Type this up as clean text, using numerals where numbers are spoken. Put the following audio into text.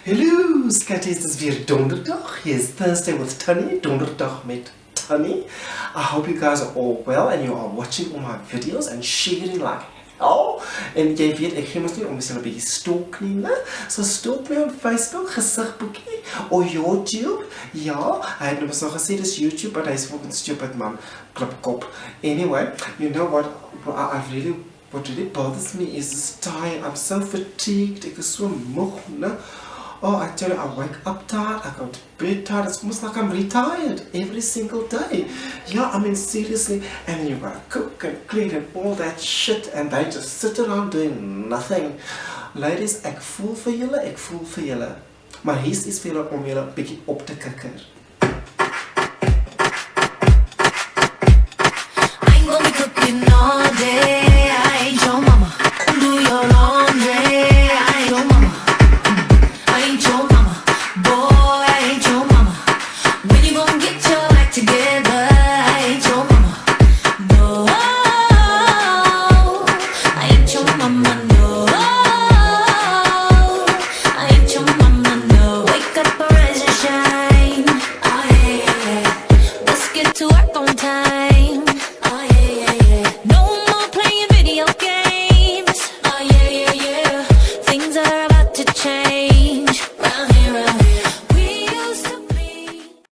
Hello, skatties, dit is weer donderdag. Yes, Thursday with Tunny, donderdag met Tunny. I hope you guys are all well and you are watching all my videos and sharing like hell. En jy weet, ek gee mos nie om myself 'n bietjie stalk nie, né? So stalk my op Facebook, gesigboekie, of YouTube. Ja, hy het nou mos nog gesê dis YouTube, but hy's fucking stupid man, klipkop. Anyway, you know what what really bothers me is this time. I'm so fatigued, ek is so moeg, né? Oh, I tell you, I wake up tired, I go to bed tired, it's almost like I'm retired every single day. Yeah, I mean, seriously, and you gotta cook and clean and all that shit, and they just sit around doing nothing. Ladies, ek voel vir julle. Maar hier is vir julle om julle 'n bietjie op te kikker.